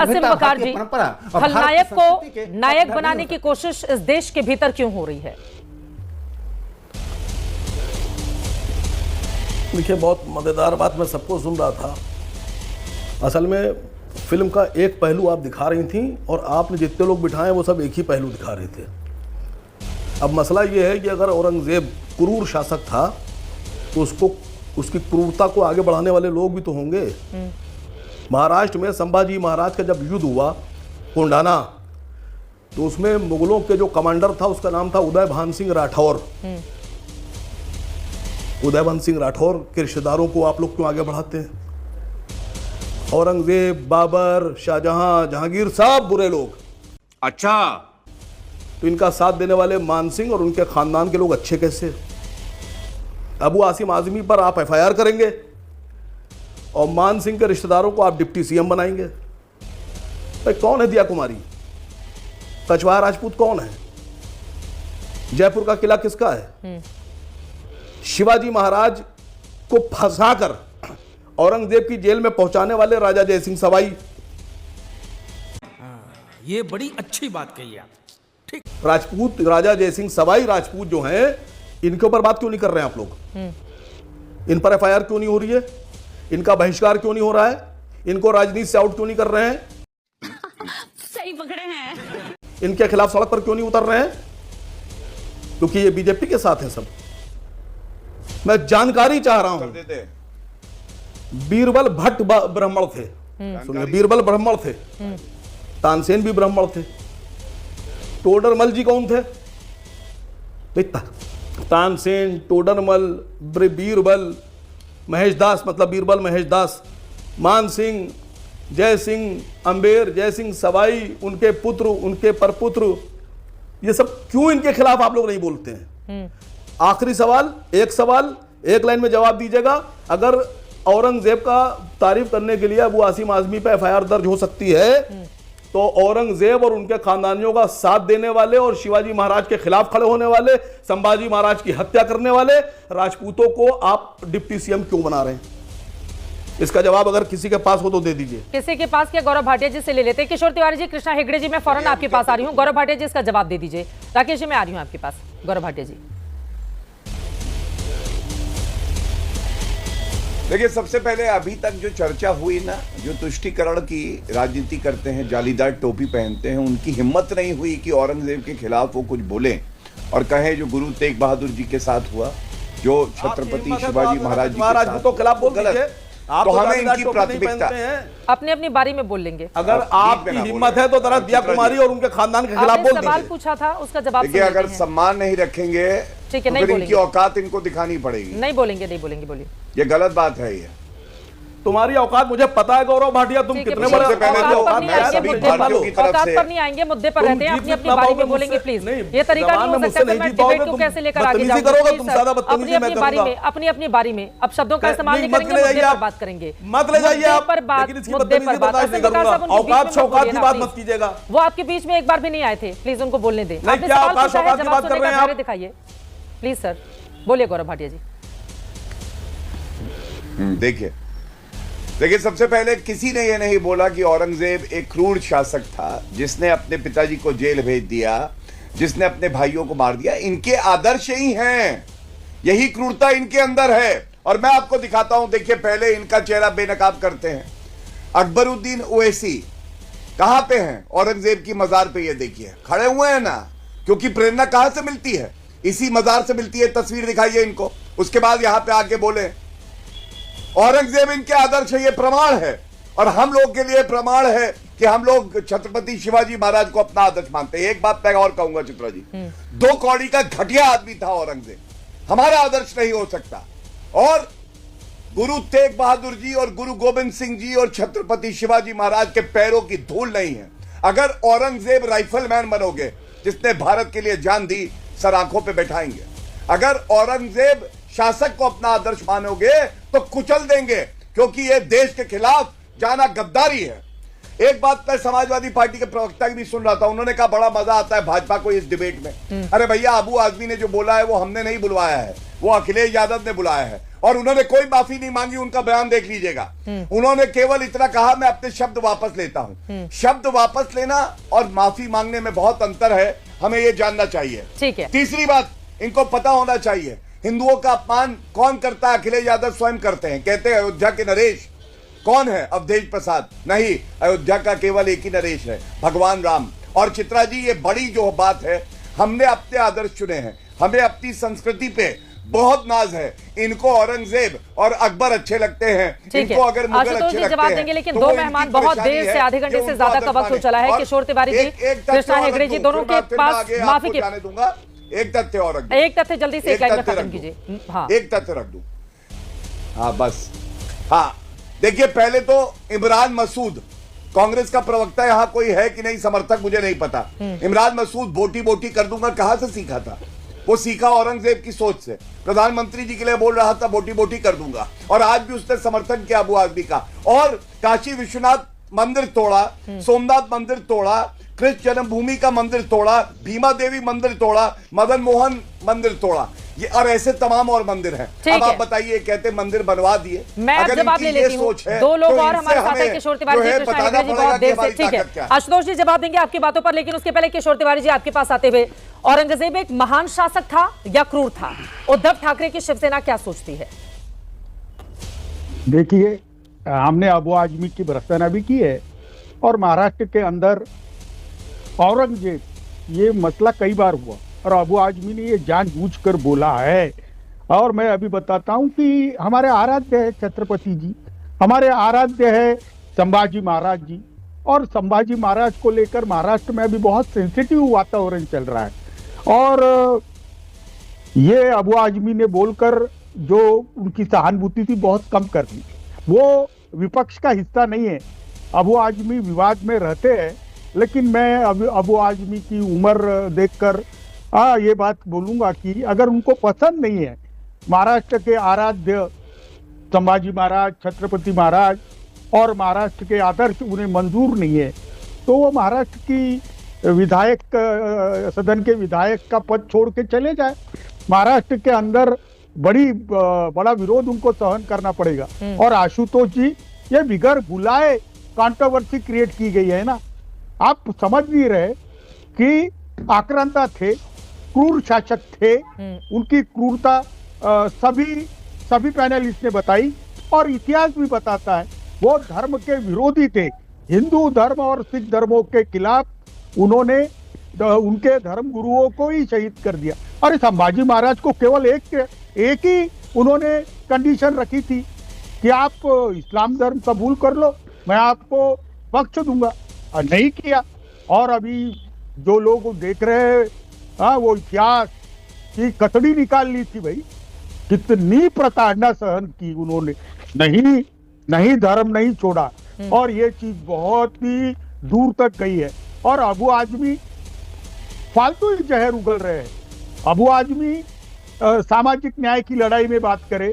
कासिम वकार जी, खलनायक को नायक बनाने की कोशिश इस देश के भीतर क्यों हो रही है? देखिए, बहुत मजेदार बात मैं सबको सुन रहा था। असल में फिल्म का एक पहलू आप दिखा रही थी और आपने जितने लोग बिठाए वो सब एक ही पहलू दिखा रहे थे। अब मसला ये है कि अगर औरंगजेब क्रूर शासक था तो उसकी क्रूरता को आगे बढ़ाने वाले लोग भी तो होंगे। महाराष्ट्र में संभाजी महाराज का जब युद्ध हुआ कोंडाना, तो उसमें मुगलों के जो कमांडर था उसका नाम था उदय भान सिंह राठौर। उदय भान सिंह राठौर के रिश्तेदारों को आप लोग क्यों आगे बढ़ाते हैं? औरंगजेब, बाबर, शाहजहां, जहांगीर सब बुरे लोग। अच्छा, तो इनका साथ देने वाले मान सिंह और उनके खानदान के लोग अच्छे कैसे? अबू आसिम आजमी पर आप एफआईआर करेंगे और मान सिंह के रिश्तेदारों को आप डिप्टी सीएम बनाएंगे। भाई कौन है दिया कुमारी? कछवाहा राजपूत कौन है? जयपुर का किला किसका है? शिवाजी महाराज को फंसाकर औरंगजेब की जेल में पहुंचाने वाले राजा जयसिंह सवाई। ये बड़ी अच्छी बात कही आप। ठीक, राजपूत राजा जयसिंह सवाई राजपूत जो हैं, इनके ऊपर बात क्यों नहीं कर रहे हैं आप लोग? इन पर एफआईआर क्यों नहीं हो रही है? इनका बहिष्कार क्यों नहीं हो रहा है? इनको राजनीति से आउट क्यों नहीं कर रहे हैं? सही पकड़े हैं। इनके खिलाफ सड़क पर क्यों नहीं उतर रहे हैं? क्योंकि ये बीजेपी के साथ हैं सब। मैं जानकारी चाह रहा हूं। बीरबल भट्ट ब्राह्मण थे, सुनिए, बीरबल ब्राह्मण थे, तानसेन भी ब्राह्मण थे। टोडरमल जी कौन थे? तानसेन, टोडरमल, बीरबल, महेश दास, मतलब बीरबल महेश दास, मान सिंह, जय सिंह अंबेर, जय सिंह सवाई, उनके पुत्र, उनके परपुत्र, ये सब क्यों इनके खिलाफ आप लोग नहीं बोलते हैं? आखिरी सवाल, एक लाइन में जवाब दीजिएगा। अगर औरंगजेब का तारीफ करने के लिए अबू आसिम आजमी पे एफआईआर दर्ज हो सकती है, तो औरंगजेब और उनके खानदानियों का साथ देने वाले और शिवाजी महाराज के खिलाफ खड़े होने वाले, संभाजी महाराज की हत्या करने वाले राजपूतों को आप डिप्टी सीएम क्यों बना रहे हैं? इसका जवाब अगर किसी के पास हो तो दे दीजिए। किसी के पास क्या? गौरव भाटिया जी से ले लेते हैं। किशोर तिवारी जी, कृष्णा हेगड़े जी, मैं फौरन आपके पास आ रही हूँ। गौरव भाटिया जी इसका जवाब दे दीजिए। राकेश जी, मैं आ रही हूँ आपके पास। गौरव भाटिया जी, देखिए, सबसे पहले अभी तक जो चर्चा हुई ना, जो तुष्टीकरण की राजनीति करते हैं, जालीदार टोपी पहनते हैं, उनकी हिम्मत नहीं हुई कि औरंगजेब के खिलाफ वो कुछ बोलें और कहे जो गुरु तेग बहादुर जी के साथ हुआ, जो छत्रपति शिवाजी महाराज जी के साथ खिलाफ बोल गलत। तो हमें इनकी प्राथमिकता अपनी अपनी बारी में बोल लेंगे। अगर आपकी हिम्मत है तो जरा दिया कुमारी और उनके खानदान के खिलाफ बोल दीजिए। सवाल पूछा था, उसका जवाब देखिए, अगर सम्मान नहीं रखेंगे ठीक है, तो नहीं फिर इनकी औकात इनको दिखानी पड़ेगी। नहीं बोलेंगे, नहीं बोलेंगे, बोलिए। ये गलत बात है। ये तुम्हारी औकात मुझे पता है गौरव भाटिया, तुम कितने बड़े औकात पर नहीं आएंगे, मुद्दे पर रहते हैं, अपनी अपनी बारी में बोलेंगे प्लीज। ये तरीका नहीं हो सकता कि मैं डिबेट को कैसे लेकर आगे जाऊं। अपनी अपनी बारी में, अपनी अपनी बारी में अब शब्दों का इस्तेमाल नहीं करेंगे, मुद्दे पर बात करेंगे। मत ले जाइए आप, मुद्दे पर बात। औकात शौकात की बात मत कीजिएगा। वो आपके बीच में एक बार भी नहीं आए थे, प्लीज उनको बोलने दें। आपने सवाल पूछा है, जवाब सुनने का धैर्य दिखाइए प्लीज। सर बोलिए गौरव भाटिया जी। देखिए, सबसे पहले किसी ने यह नहीं बोला कि औरंगजेब एक क्रूर शासक था जिसने अपने पिताजी को जेल भेज दिया, जिसने अपने भाइयों को मार दिया। इनके आदर्श ही हैं, यही क्रूरता इनके अंदर है। और मैं आपको दिखाता हूं। देखिए, पहले इनका चेहरा बेनकाब करते हैं। अकबरुद्दीन ओवैसी कहां पे हैं? औरंगजेब की मजार पे ये देखिए खड़े हुए हैं ना, क्योंकि प्रेरणा कहां से मिलती है? इसी मजार से मिलती है। तस्वीर दिखाइए इनको, उसके बाद यहां पे आके बोले औरंगजेब इनके आदर्श है। ये प्रमाण है और हम लोग के लिए प्रमाण है कि हम लोग छत्रपति शिवाजी महाराज को अपना आदर्श मानते हैं। एक बात मैं और कहूंगा चित्रा जी, 2 कौड़ी का घटिया आदमी था औरंगजेब, हमारा आदर्श नहीं हो सकता। और गुरु तेग बहादुर जी और गुरु गोविंद सिंह जी और छत्रपति शिवाजी महाराज के पैरों की धूल नहीं है। अगर औरंगजेब राइफलमैन बनोगे जिसने भारत के लिए जान दी, सर आंखों पे बैठाएंगे। अगर औरंगजेब शासक को अपना आदर्श मानोगे तो कुचल देंगे, क्योंकि यह देश के खिलाफ जाना गद्दारी है। एक बात मैं समाजवादी पार्टी के प्रवक्ता की भी सुन रहा था, उन्होंने कहा बड़ा मजा आता है भाजपा को इस डिबेट में। अरे भैया, अबू आजमी ने जो बोला है वो हमने नहीं बुलवाया है, वो अखिलेश यादव ने बुलाया है और उन्होंने कोई माफी नहीं मांगी। उनका बयान देख लीजिएगा। उन्होंने केवल इतना कहा मैं अपने शब्द वापस लेता हूं। शब्द वापस लेना और माफी मांगने में बहुत अंतर है, हमें यह जानना चाहिए। ठीक है। तीसरी बात, इनको पता होना चाहिए हिंदुओं का अपमान कौन करता है। अखिलेश यादव स्वयं करते हैं। कहते हैं अयोध्या के नरेश कौन है? अवधेश प्रसाद नहीं, अयोध्या का केवल एक ही नरेश है, भगवान राम। और चित्रा जी, ये बड़ी जो बात है, हमने अपने आदर्श चुने हैं, हमें अपनी संस्कृति पे बहुत नाज है। इनको औरंगजेब और अकबर अच्छे लगते हैं, इनको अगर मुगल अच्छे लगते जवाब हैं, देंगे। लेकिन तो दो वो मेहमान इनकी बहुत परेशानी देर से है आधे घंटे कि से ज्यादा उनको का वक्त हो आदत चला है। माने। किशोर तिवारी जी, कृष्णा हेगड़े जी, दोनों के पास माफी के दूंगा। एक तथ्य और रख, एक तथ्य जल्दी से खत्म कीजिए। हाँ, एक तथ्य रख दूं। हाँ बस, हाँ देखिए, पहले तो इमरान मसूद, कांग्रेस का प्रवक्ता यहां कोई है कि नहीं, समर्थक मुझे नहीं पता। इमरान मसूद बोटी बोटी कर दूंगा कहां से सीखा था? वो सीखा औरंगजेब की सोच से। प्रधानमंत्री जी के लिए बोल रहा था बोटी बोटी कर दूंगा, और आज भी उसने समर्थन किया अबू आजमी का। और काशी विश्वनाथ मंदिर तोड़ा, सोमनाथ मंदिर तोड़ा, कृष्ण जन्मभूमि का मंदिर तोड़ा, भीमा देवी मंदिर तोड़ा, मदन मोहन मंदिर तोड़ा, ये और ऐसे तमाम और मंदिर हैं। अब आप बताइए, कहते मंदिर बनवा दिए। मैं अब जवाब ले लेती हूँ। दो लोग और हमारे साथ हैं, किशोर तिवारी जी, कृष्णा हेगड़े जी, बहुत देर से। ठीक है, आशुतोष जी जवाब देंगे आपकी बातों पर, लेकिन उसके पहले किशोर तिवारी जी आपके पास आते हुए, औरंगजेब एक महान शासक था या क्रूर था? उद्धव ठाकरे की शिवसेना क्या सोचती है? देखिए, हमने अबू आजमी की भर्त्सना भी की है, और महाराष्ट्र के अंदर औरंगजेब, ये मसला कई बार हुआ, और अबू आजमी ने ये जानबूझकर बोला है। और मैं अभी बताता हूँ कि हमारे आराध्य है छत्रपति जी, हमारे आराध्य है संभाजी महाराज जी, और संभाजी महाराज को लेकर महाराष्ट्र में अभी बहुत सेंसिटिव वातावरण चल रहा है। और ये अबू आजमी ने बोलकर जो उनकी सहानुभूति थी बहुत कम कर दी। वो विपक्ष का हिस्सा नहीं है। अबू आजमी विवाद में रहते हैं, लेकिन मैं अबू आजमी की उम्र देखकर ये बात बोलूंगा कि अगर उनको पसंद नहीं है महाराष्ट्र के आराध्य संभाजी महाराज, छत्रपति महाराज, और महाराष्ट्र के आदर्श उन्हें मंजूर नहीं है, तो वो महाराष्ट्र की विधायक, सदन के विधायक का पद छोड़ के चले जाए। महाराष्ट्र के अंदर बड़ा विरोध उनको सहन करना पड़ेगा। और आशुतोष जी, ये बिगर बुलाए कंट्रोवर्सी क्रिएट की गई है ना। आप समझ नहीं रहे कि आक्रांता थे, क्रूर शासक थे, उनकी क्रूरता सभी पैनलिस्ट ने बताई, और इतिहास भी बताता है वो धर्म के विरोधी थे। हिंदू धर्म और सिख धर्मों के खिलाफ उन्होंने उनके धर्म गुरुओं को ही शहीद कर दिया। और संभाजी महाराज को केवल एक ही उन्होंने कंडीशन रखी थी कि आप इस्लाम धर्म कबूल कर लो, मैं आपको बख्श दूंगा, और नहीं किया। और अभी जो लोग देख रहे हैं, वो इतिहास की कतड़ी निकाल ली थी भाई, कितनी प्रताड़ना सहन की उन्होंने, नहीं धर्म नहीं छोड़ा, और ये चीज बहुत ही दूर तक गई है। और अबू आजमी फालतू ही जहर उगल रहे हैं। अबू आजमी सामाजिक न्याय की लड़ाई में बात करे,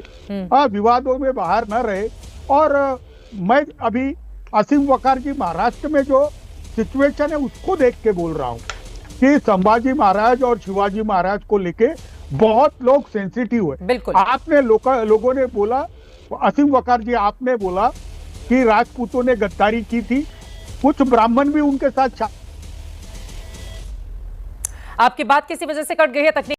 विवादों में बाहर न रहे। और मैं अभी असीम वकार जी महाराष्ट्र में जो सिचुएशन है उसको देख के बोल रहा हूँ कि संभाजी महाराज और शिवाजी महाराज को लेके बहुत लोग सेंसिटिव है। बिल्कुल। आपने लोगों ने बोला, असीम वकार जी आपने बोला कि राजपूतों ने गद्दारी की थी, कुछ ब्राह्मण भी उनके साथ। आपकी बात किसी वजह से कट गई है, तकनीक